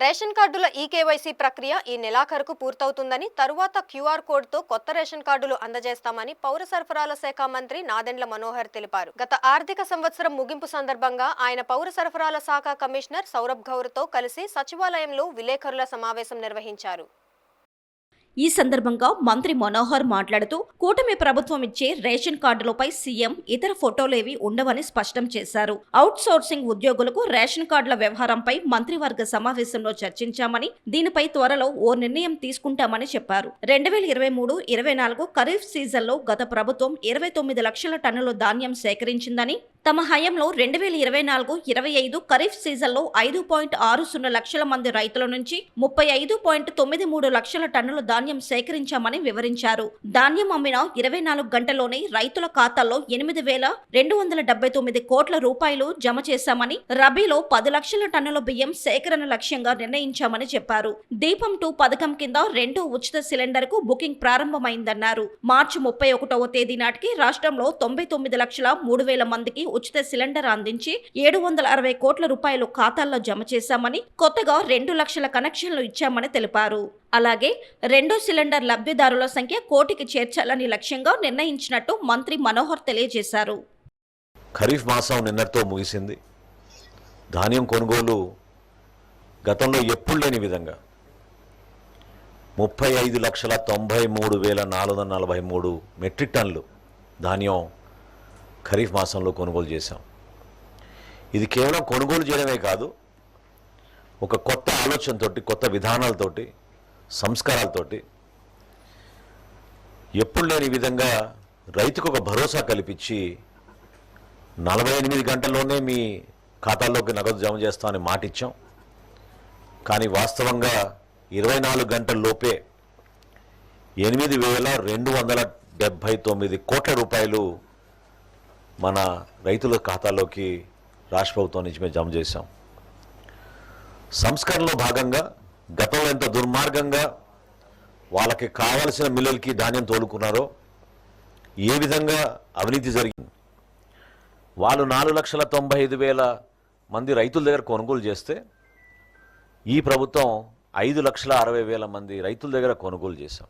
Ration కార్డుల eKYC ప్రక్రియ ఈ నెలాఖరుకు పూర్తవుతుందని, తరువాత క్యూఆర్ కోడ్తో కొత్త రేషన్ కార్డులు అందజేస్తామని పౌర సరఫరాల శాఖ మంత్రి నాదెండ్ల మనోహర్ తెలిపారు. గత ఆర్థిక సంవత్సరం ముగింపు సందర్భంగా ఆయన పౌర సరఫరాల శాఖ కమిషనర్ సౌరభ్ గౌర్తో కలిసి సచివాలయంలో విలేకరుల సమావేశం నిర్వహించారు. ఈ సందర్భంగా మంత్రి మనోహర్ మాట్లాడుతూ కూటమి ప్రభుత్వం ఇచ్చే రేషన్ కార్డులపై సీఎం ఇతర ఫోటోలేవి ఉండవని స్పష్టం చేశారు. అవుట్ సోర్సింగ్ ఉద్యోగులకు రేషన్ కార్డుల వ్యవహారంపై మంత్రివర్గ సమావేశంలో చర్చించామని, దీనిపై త్వరలో ఓ నిర్ణయం తీసుకుంటామని చెప్పారు. 2023-24 ఖరీఫ్ సీజన్లో గత ప్రభుత్వం 29 లక్షల టన్నుల ధాన్యం సేకరించిందని, తమ హయాంలో 2024-25 ఖరీఫ్ సీజన్లో 5.60 లక్షల మంది రైతుల నుంచి 35.93 లక్షల టన్నుల ధాన్యం సేకరించామని వివరించారు. ధాన్యం అమ్మిన 24 గంటల్లోనే రైతుల ఖాతాల్లో 8,279 కోట్ల రూపాయలు జమ చేశామని, రబీలో 10 లక్షల టన్నుల బియ్యం సేకరణ లక్ష్యంగా నిర్ణయించామని చెప్పారు. దీపం 2 పథకం కింద 2వ ఉచిత సిలిండర్ కు బుకింగ్ ప్రారంభమైందన్నారు. మార్చి 31వ తేదీ నాటికి రాష్ట్రంలో 99,03,000 మందికి ఉచిత సిలిండర్ అందించి 760 కోట్ల రూపాయలు ఖాతాల్లో జమ చేశామని, కొత్తగా 2 లక్షల కనెక్షన్లు ఇచ్చామని తెలిపారు. అలాగే 2వ సిలిండర్ లబ్ధిదారుల సంఖ్య 1 కోటికి చేర్చాలని లక్ష్యంగా నిర్ణయించినట్టు మంత్రి మనోహర్ తెలియజేశారు. ఖరీఫ్ మాసం నిన్నటితో ముగిసింది. ధాన్యం కొనుగోలు గతంలో ఎప్పుడు లేని విధంగా 35,93,443 మెట్రిక్ టన్నులు ధాన్యం ఖరీఫ్ మాసంలో కొనుగోలు చేశాం. ఇది కేవలం కొనుగోలు చేయడమే కాదు, ఒక కొత్త ఆలోచనతోటి, కొత్త విధానాలతోటి, సంస్కారాలతోటి ఎప్పుడు లేని విధంగా రైతుకు ఒక భరోసా కల్పించి 48 గంటల్లోనే మీ ఖాతాల్లోకి నగదు జమ చేస్తామని మాటిచ్చాం. కానీ వాస్తవంగా 24 గంటల్లోపే 8,279 కోట్ల రూపాయలు మన రైతుల ఖాతాలోకి రాష్ట్ర ప్రభుత్వం నుంచి మేము జమ చేశాం. సంస్కరణలో భాగంగా గతంలో ఎంత దుర్మార్గంగా వాళ్ళకి కావలసిన మిల్లులకి ధాన్యం తోలుకున్నారో, ఏ విధంగా అవినీతి జరిగింది. వాళ్ళు 4,95,000 మంది రైతుల దగ్గర కొనుగోలు చేస్తే ఈ ప్రభుత్వం 5,60,000 మంది రైతుల దగ్గర కొనుగోలు చేశాం.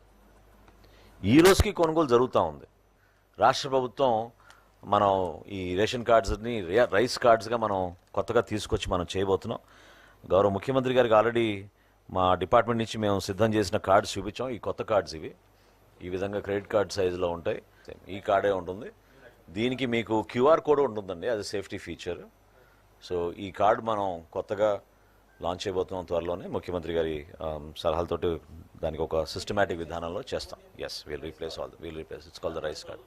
ఈ రోజుకి కొనుగోలు జరుగుతూ ఉంది. రాష్ట్ర ప్రభుత్వం మనం ఈ రేషన్ కార్డ్స్ని రైస్ కార్డ్స్గా మనం కొత్తగా తీసుకొచ్చి మనం చేయబోతున్నాం. గౌరవ ముఖ్యమంత్రి గారికి ఆల్రెడీ మా డిపార్ట్మెంట్ నుంచి మేము సిద్ధం చేసిన కార్డ్స్ చూపించాం. ఈ కొత్త కార్డ్స్ ఇవి ఈ విధంగా క్రెడిట్ కార్డ్ సైజులో ఉంటాయి. ఈ కార్డే ఉంటుంది. దీనికి మీకు క్యూఆర్ కోడ్ ఉంటుందండి, అది సేఫ్టీ ఫీచర్. సో ఈ కార్డు మనం కొత్తగా లాంచ్ చేయబోతున్నాం త్వరలోనే. ముఖ్యమంత్రి గారి సలహాలతోటి దానికి ఒక సిస్టమేటిక్ విధానంలో చేస్తాం. Yes, will replace it's called the rice card.